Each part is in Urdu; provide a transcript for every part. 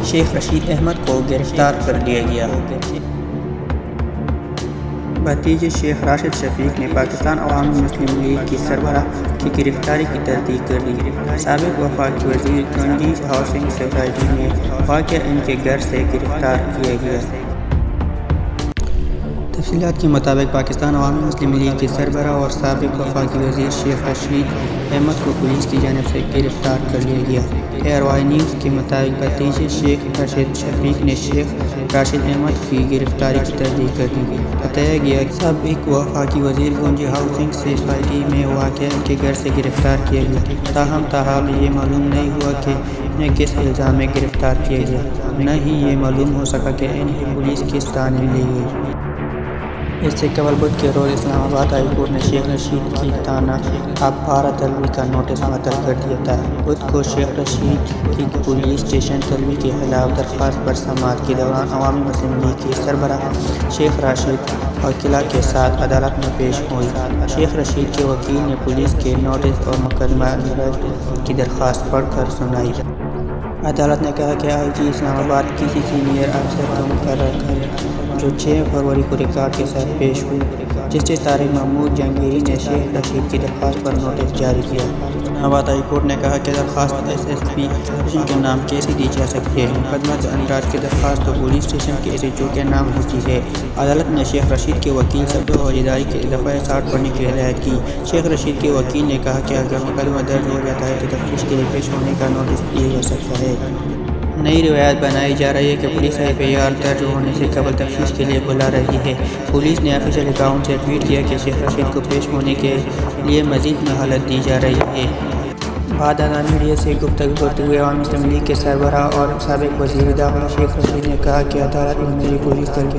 شیخ رشید احمد کو گرفتار کر لیا گیا۔ بھتیجے شیخ راشد شفیق نے پاکستان عوامی مسلم لیگ کی سربراہ کی گرفتاری کی تصدیق کر دی۔ سابق وفاقی وزیر کنڈیز ہاؤسنگ سوسائٹی میں واقع ان کے گھر سے گرفتار کیا گیا۔ تفصیلات کے مطابق پاکستان عوامی مسلم لیگ کے سربراہ اور سابق وفاقی وزیر شیخ رشید احمد کو پولیس کی جانب سے گرفتار کر لیا گیا۔ ARY نیوز کے مطابق بھتیجے شیخ راشد شفیق نے شیخ راشد احمد کی گرفتاری کی تصدیق کر دی۔ بتایا گیا کہ سابق وفاقی وزیر کنڈیز ہاؤسنگ سوسائٹی میں واقع ان کے گھر سے گرفتار کیا گیا۔ تاہم یہ معلوم نہیں ہوا کہ انہیں کس الزام میں گرفتار کیا گیا، نہ ہی یہ معلوم ہو سکا کہ انہیں پولیس کس تانے لی گئی۔ اس سے قبل بدھ کے روز اسلام آباد ہائی کورٹ نے شیخ رشید کی تانہ ابھارہ طلبی کا نوٹس معطل کر دیا تھا۔ بدھ کو شیخ رشید کی پولیس اسٹیشن طلبی کے خلاف درخواست پر سماعت کے دوران عوامی مسلم لیگ کے سربراہ شیخ راشد وکلاء کے ساتھ عدالت میں پیش ہوئی۔ شیخ رشید کے وکیل نے پولیس کے نوٹس اور مقدمہ درج کی درخواست پڑھ کر سنائی۔ عدالت نے کہا کہ IG اسلام آباد کسی سینئر افسر کو مقرر کرے جو 6 فروری کو ریکارڈ کے ساتھ پیش ہوئی۔ جسٹس طارق محمود جہانگیری نے شیخ رشید کی درخواست پر نوٹس جاری کیا۔ اسلام آباد ہائی کورٹ نے کہا کہ درخواست SSP کے نام کیسے دی جا سکتی ہے؟ مقدمہ اندراج کی درخواست تو پولیس اسٹیشن کے SHO کے نام ہوتی ہے۔ عدالت نے شیخ رشید کے وکیل سے فوجداری کے دفعہ 60 پڑھنے کی ہدایت کی۔ شیخ رشید کے وکیل نے کہا کہ اگر مقدمہ درج ہو جاتا ہے تو تفتیش کے لیے پیش ہونے کا نوٹس دیا جا سکتا ہے۔ نئی روایت بنائی جا رہی ہے کہ پولیس FIR درج ہونے سے قبل تفتیش کے لیے بلا رہی ہے۔ پولیس نے آفیشیل اکاؤنٹ سے ٹویٹ کیا کہ شیخ رشید کو پیش ہونے کے لیے مزید مہلت دی جا رہی ہے۔ بعد ازاں میڈیا سے گفتگو کرتے ہوئے عوامی مسلم لیگ کے سربراہ اور سابق وزیر داخلہ شیخ رشید نے کہا کہ عدالت میں میری پولیس طلبی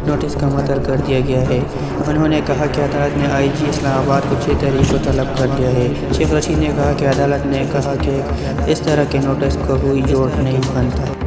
نوٹس کا معطل کر دیا گیا ہے۔ انہوں نے کہا کہ عدالت نے IG اسلام آباد کو 6 تاریخ کو طلب کر دیا ہے۔ شیخ رشید نے کہا کہ عدالت نے کہا کہ اس طرح کے نوٹس کا کوئی جوڑ نہیں بنتا۔